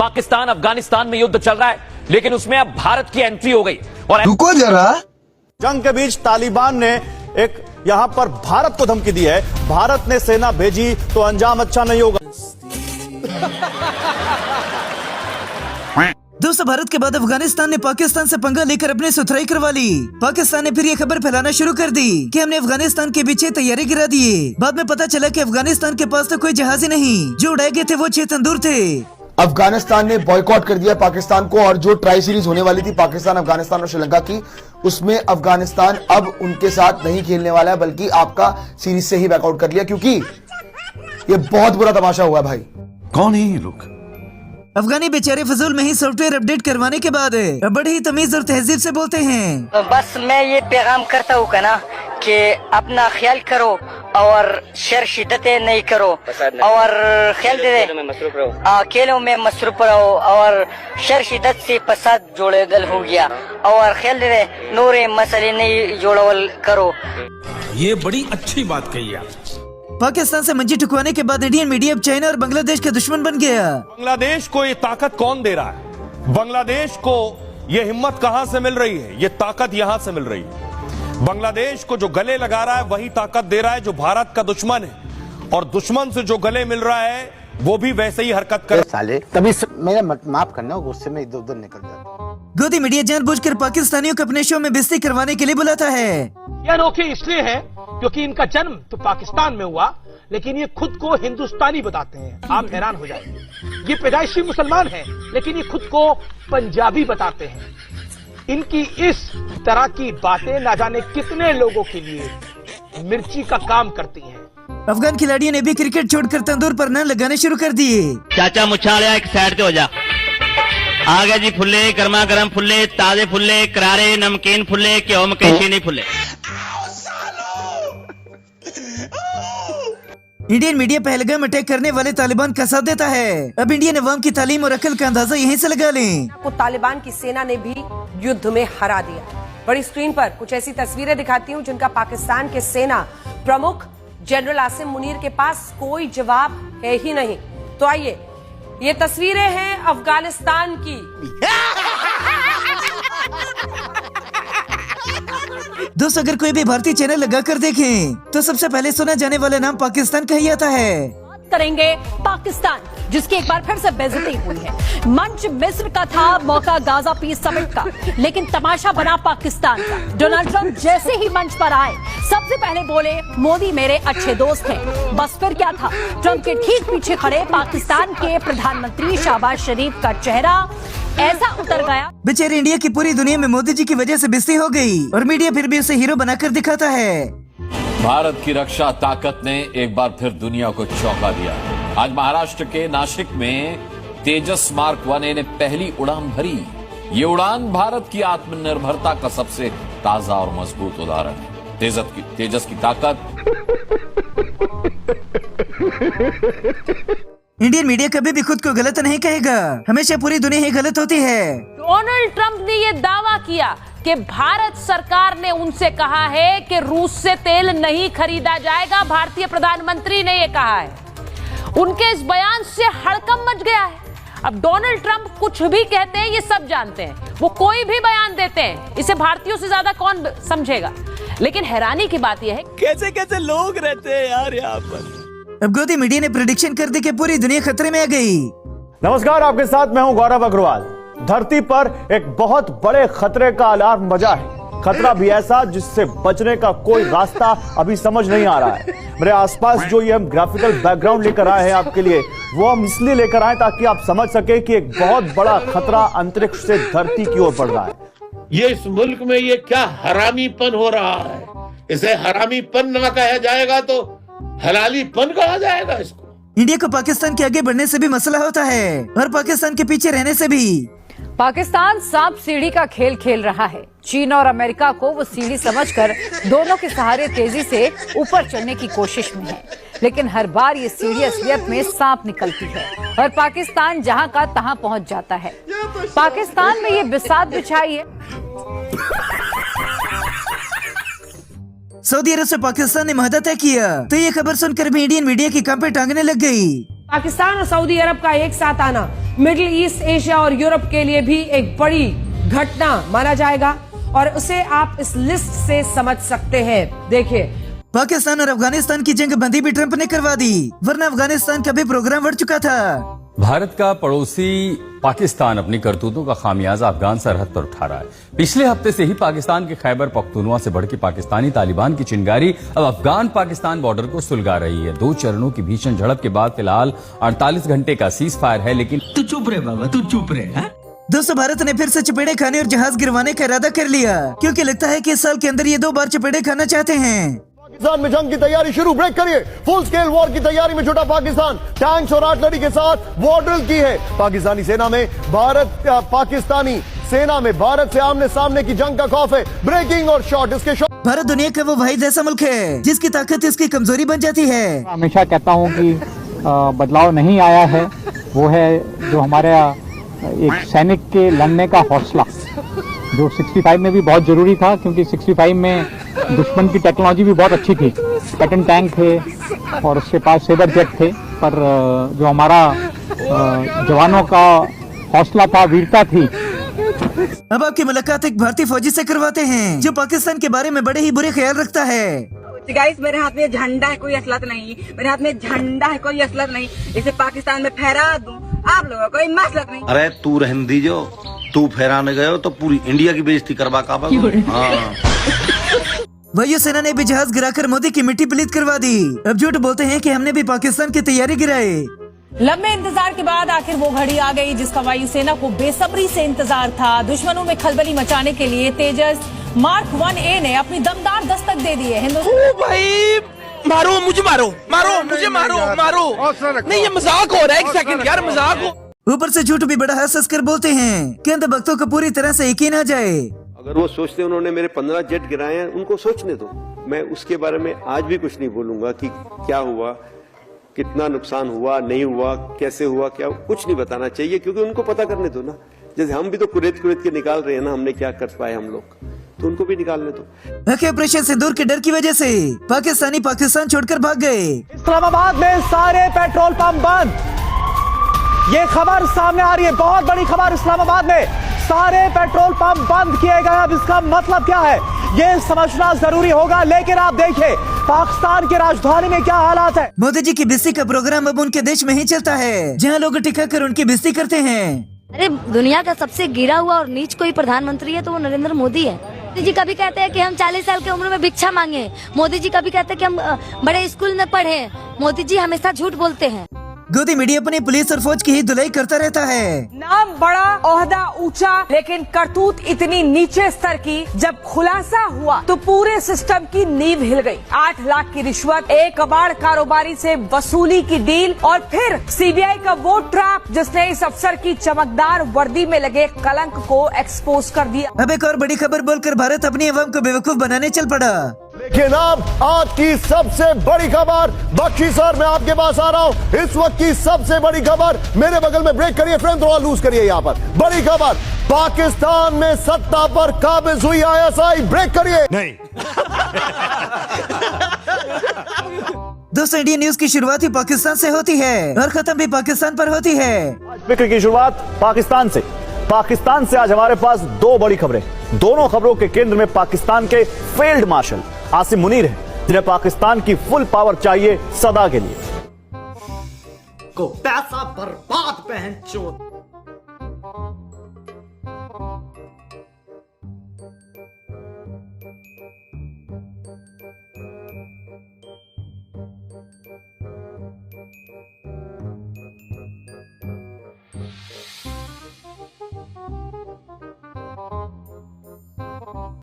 पाकिस्तान अफगानिस्तान में युद्ध चल रहा है, लेकिन उसमें अब भारत की एंट्री हो गई। और रुको जरा, जंग के बीच तालिबान ने एक यहां पर भारत को धमकी दी है, भारत ने सेना भेजी तो अंजाम अच्छा नहीं होगा। दोस्तों, भारत के बाद अफगानिस्तान ने पाकिस्तान से पंगा लेकर अपनी सुथराई करवा ली। पाकिस्तान ने फिर ये खबर फैलाना शुरू कर दी कि हमने अफगानिस्तान के पीछे तैयारी गिरा दिए। बाद में पता चला कि अफगानिस्तान के पास तो कोई जहाज ही नहीं, जो उड़ाए गए थे वो 6 तंदूर थे। अफगानिस्तान ने बॉयकॉट कर दिया पाकिस्तान को, और जो ट्राई सीरीज होने वाली थी पाकिस्तान, अफगानिस्तान और श्रीलंका की, उसमें अफगानिस्तान अब उनके साथ नहीं खेलने वाला है, बल्कि आपका सीरीज से ही बैकआउट कर लिया, क्योंकि ये बहुत बुरा तमाशा हुआ भाई। कौन है ये लोग? अफगानी बेचारे फजूल में ही सॉफ्टवेयर अपडेट करवाने के बाद बड़े ही तमीज और तहजीब से बोलते हैं। तो बस मैं ये पैगाम करता हूँ ना कि अपना ख्याल करो और शर शिद्दतें नहीं करो, और ख्याल दे खेलों में मसरूफ रहो, और शर शिद्दत से फसाद जोड़ेगल हो गया, और ख्याल दे नूरे मसले नहीं जोड़वल करो। ये बड़ी अच्छी बात कही आप। पाकिस्तान से मंजी टुकवाने के बाद इंडियन मीडिया अब चाइना और बांग्लादेश का दुश्मन बन गया। बांग्लादेश को ये ताकत कौन दे रहा है? बांग्लादेश को ये हिम्मत कहां से मिल रही है? ये ताकत यहां से मिल रही है। बांग्लादेश को जो गले लगा रहा है वही ताकत दे रहा है जो भारत का दुश्मन है, और दुश्मन से जो गले मिल रहा है वो भी वैसे ही हरकत कर साले। तभी मेरा माफ करना, गुस्से में इधर उधर निकल जाता। गोदी मीडिया जानबूझकर पाकिस्तानियों को अपने शो में बेइज्जती करवाने के लिए बुलाता है। ये अनोखे इसलिए है क्योंकि इनका जन्म तो पाकिस्तान में हुआ, लेकिन ये खुद को हिंदुस्तानी बताते हैं। आप हैरान हो जाएंगे, ये पैदाइशी मुसलमान हैं, लेकिन ये खुद को पंजाबी बताते हैं। इनकी इस तरह की बातें ना जाने कितने लोगों के लिए मिर्ची का काम करती हैं। अफगान खिलाड़ियों ने भी क्रिकेट छोड़कर तंदूर पर नान लगाने शुरू कर दिए। चाचा मुछालिया एक साइड पे हो जा। आ गया जी फुल्ले, गर्मा गर्म फुल्ले, ताजे फुल्ले, करारे नमकीन फुल्ले, क्यों मकेशी नहीं फुल्ले। इंडियन मीडिया पहलगाम अटैक करने वाले तालिबान का साथ देता है। अब इंडियन अवाम की तालीम और अकल का अंदाजा यहीं से लगा लें। को तालिबान की सेना ने भी युद्ध में हरा दिया। बड़ी स्क्रीन पर कुछ ऐसी तस्वीरें दिखाती हूँ जिनका पाकिस्तान के सेना प्रमुख जनरल आसिम मुनीर के पास कोई जवाब है ही नहीं। तो आइए, ये तस्वीरें हैं अफगानिस्तान की। दोस्तों, अगर कोई भी भारतीय चैनल लगाकर देखें तो सबसे पहले सुना जाने वाला नाम पाकिस्तान का ही आता है। करेंगे पाकिस्तान, जिसकी एक बार फिर से बेइज्जती हुई है। मंच मिस्र का था, मौका गाजा पीस समिट का, लेकिन तमाशा बना पाकिस्तान का। डोनाल्ड ट्रंप जैसे ही मंच पर आए सबसे पहले बोले मोदी मेरे अच्छे दोस्त हैं। बस फिर क्या था, ट्रंप के ठीक पीछे खड़े पाकिस्तान के प्रधानमंत्री शहबाज शरीफ का चेहरा ऐसा उतर गया। बेचारे इंडिया की पूरी दुनिया में मोदी जी की वजह से बेइज्जती हो गई, और मीडिया फिर भी उसे हीरो बनाकर दिखाता है। भारत की रक्षा ताकत ने एक बार फिर दुनिया को चौंका दिया। आज महाराष्ट्र के नासिक में तेजस मार्क 1A ने पहली उड़ान भरी। ये उड़ान भारत की आत्मनिर्भरता का सबसे ताजा और मजबूत उदाहरण है। तेजस की ताकत। इंडियन मीडिया कभी भी खुद को गलत नहीं कहेगा, हमेशा पूरी दुनिया ही गलत होती है। डोनाल्ड ट्रंप ने ये दावा किया कि भारत सरकार ने उनसे कहा है कि रूस से तेल नहीं खरीदा जाएगा। भारतीय प्रधानमंत्री ने ये कहा है। उनके इस बयान से हड़कंप मच गया है। अब डोनाल्ड ट्रंप कुछ भी कहते हैं, ये सब जानते हैं। वो कोई भी बयान देते हैं, इसे भारतीयों से ज्यादा कौन समझेगा। लेकिन हैरानी की बात यह है कैसे कैसे लोग रहते हैं यार यहाँ पर। अब गोदी मीडिया ने प्रेडिक्शन कर दी कि पूरी दुनिया खतरे में आ गई। नमस्कार, आपके साथ मैं हूं गौरव अग्रवाल। धरती पर एक बहुत बड़े खतरे का अलार्म बजा है। खतरा भी ऐसा जिससे बचने का कोई रास्ता अभी समझ नहीं आ रहा है। मेरे आसपास जो ये हम ग्राफिकल बैकग्राउंड लेकर आए हैं आपके लिए, वो हम इसलिए लेकर आए ताकि आप समझ सके कि एक बहुत बड़ा खतरा अंतरिक्ष से धरती की ओर बढ़ रहा है। ये इस मुल्क में ये क्या हरामीपन हो रहा है। इसे हरामीपन ना कहा जाएगा तो हलालीपन कहा जाएगा इसको। इंडिया को पाकिस्तान के आगे बढ़ने से भी मसला होता है, और पाकिस्तान के पीछे रहने से भी। पाकिस्तान सांप सीढ़ी का खेल खेल रहा है। चीन और अमेरिका को वो सीढ़ी समझकर दोनों के सहारे तेजी से ऊपर चढ़ने की कोशिश में है, लेकिन हर बार ये सीढ़ी असलियत में सांप निकलती है और पाकिस्तान जहां का तहां पहुंच जाता है। पाकिस्तान में ये बिसात बिछाई है। सऊदी अरब से पाकिस्तान ने मुआहदा तय किया, तो ये खबर सुनकर भी इंडियन मीडिया की कांपे टांगने लग गई। पाकिस्तान और सऊदी अरब का एक साथ आना मिडिल ईस्ट, एशिया और यूरोप के लिए भी एक बड़ी घटना माना जाएगा और उसे आप इस लिस्ट से समझ सकते हैं। देखिए, पाकिस्तान और अफगानिस्तान की जंग बंदी भी ट्रंप ने करवा दी, वरना अफगानिस्तान का भी प्रोग्राम बढ़ चुका था। भारत का पड़ोसी पाकिस्तान अपनी करतूतों का खामियाजा अफगान सरहद पर उठा रहा है। पिछले हफ्ते से ही पाकिस्तान के खैबर पख्तूनवा से बढ़ के पाकिस्तानी तालिबान की चिंगारी अब अफगान पाकिस्तान बॉर्डर को सुलगा रही है। 2 चरणों की भीषण झड़प के बाद फिलहाल 48 घंटे का सीज फायर है, लेकिन तू चुप रहे बाबा, तू चुप रहे। दोस्तों, भारत ने फिर से चपेड़े खाने और जहाज गिरवाने का इरादा कर लिया, क्योंकि लगता है कि इस साल के अंदर ये 2 बार चपेड़े खाना चाहते हैं। पाकिस्तान में जंग की तैयारी शुरू, ब्रेक करिए। फुल स्केल वॉर की तैयारी में जुटा पाकिस्तान, टैंक्स और आर्टिलरी के साथ वॉर ड्रिल की है। पाकिस्तानी सेना में भारत से आमने सामने की जंग का खौफ है। ब्रेकिंग और शॉट, इसके शॉट। भारत दुनिया का वो वाहिद ऐसा मुल्क है जिसकी ताकत इसकी कमजोरी बन जाती है। हमेशा कहता हूँ कि बदलाव नहीं आया है, वो है जो हमारे एक सैनिक के लड़ने का हौसला, जो 65 में भी बहुत जरूरी था, क्योंकि 65 में दुश्मन की टेक्नोलॉजी भी बहुत अच्छी थी। पैटर्न टैंक थे और उसके पास सेबर जेट थे, पर जो हमारा जवानों का हौसला था, वीरता थी। अब आपकी मुलाकात एक भारतीय फौजी से करवाते हैं जो पाकिस्तान के बारे में बड़े ही बुरे ख्याल रखता है। गाइस, मेरे हाथ में झंडा है, कोई असलत नहीं। मेरे हाथ में झंडा है, कोई असलत नहीं। इसे पाकिस्तान में फहरा दूं, आप लोगों को कोई मसलत नहीं। अरे तू रहने दीजो, तू फहराने गए हो तो पूरी इंडिया की बेइज्जती करवा काबा। वायुसेना ने भी जहाज गिराकर मोदी की मिट्टी पलीत करवा दी। अब झूठ बोलते हैं कि हमने भी पाकिस्तान की तैयारी गिराए। लंबे इंतजार के बाद आखिर वो घड़ी आ गई जिसका वायुसेना को बेसब्री से इंतजार था। दुश्मनों में खलबली मचाने के लिए तेजस मार्क 1A ने अपनी दमदार दस्तक दे दी है। हिंदुस्तान भाई मारो मुझे, मारो मुझे, मारो नहीं, ये मजाक हो रहा है। एक सेकंड यार, मजाक हो। ऊपर से झूठ भी बड़ा हंस कर बोलते हैं कि अंधभक्तों को पूरी तरह से यकीन आ जाए। अगर वो सोचते उन्होंने मेरे 15 जेट गिराए हैं, उनको सोचने दो। मैं उसके बारे में आज भी कुछ नहीं बोलूंगा कि क्या हुआ, कितना नुकसान हुआ, नहीं हुआ, कैसे हुआ, क्या कुछ नहीं बताना चाहिए, क्योंकि उनको पता करने दो ना। जैसे हम भी तो कुरेद के निकाल रहे हैं ना, हमने क्या कर पाए हम लोग, तो उनको भी निकालने दो। ऑपरेशन सिंदूर के डर की वजह से पाकिस्तानी पाकिस्तान छोड़कर भाग गए। इस्लामाबाद में सारे पेट्रोल पंप बंद। ये खबर सामने आ रही है, बहुत बड़ी खबर। इस्लामाबाद में सारे पेट्रोल पंप बंद किए गए। अब इसका मतलब क्या है ये समझना जरूरी होगा। लेकिन आप देखिए पाकिस्तान की राजधानी में क्या हालात है। मोदी जी की बेइज्जती का प्रोग्राम अब उनके देश में ही चलता है, जहाँ लोग टिका कर उनकी बेइज्जती करते हैं। अरे दुनिया का सबसे गिरा हुआ और नीच कोई प्रधानमंत्री है तो वो नरेंद्र मोदी है। मोदी जी कभी कहते हैं कि हम 40 साल की उम्र में भिक्षा मांगे। मोदी जी कभी कहते हैं कि हम बड़े स्कूल में पढ़े। मोदी जी हमेशा झूठ बोलते हैं। गोदी मीडिया अपनी पुलिस और फौज की ही धुलाई करता रहता है। नाम बड़ा, ओहदा ऊंचा, लेकिन करतूत इतनी नीचे स्तर की। जब खुलासा हुआ तो पूरे सिस्टम की नींव हिल गई। 8 लाख की रिश्वत, एक कबाड़ कारोबारी से वसूली की डील और फिर सीबीआई का वो ट्रैप जिसने इस अफसर की चमकदार वर्दी में लगे कलंक को एक्सपोज कर दिया। अब एक और बड़ी खबर बोलकर भारत अपनी अवाम को बेवकूफ बनाने चल पड़ा। लेकिन अब आज की सबसे बड़ी खबर, बख्शी सर मैं आपके पास आ रहा हूं। इस वक्त की सबसे बड़ी खबर मेरे बगल में, ब्रेक करिए फ्रेंड, थोड़ा लूज करिए। यहाँ पर बड़ी खबर, पाकिस्तान में सत्ता पर काबिज हुई ISI। ब्रेक करिए। नहीं दोस्तों, इंडियन न्यूज की शुरुआत ही पाकिस्तान से होती है और खत्म भी पाकिस्तान पर होती है। फिक्र की शुरुआत पाकिस्तान से आज हमारे पास 2 बड़ी खबरें। दोनों खबरों के केंद्र में पाकिस्तान के फील्ड मार्शल आसिम मुनीर हैं, जिन्हें पाकिस्तान की फुल पावर चाहिए सदा के लिए। को पैसा बर्बाद पहन चोट।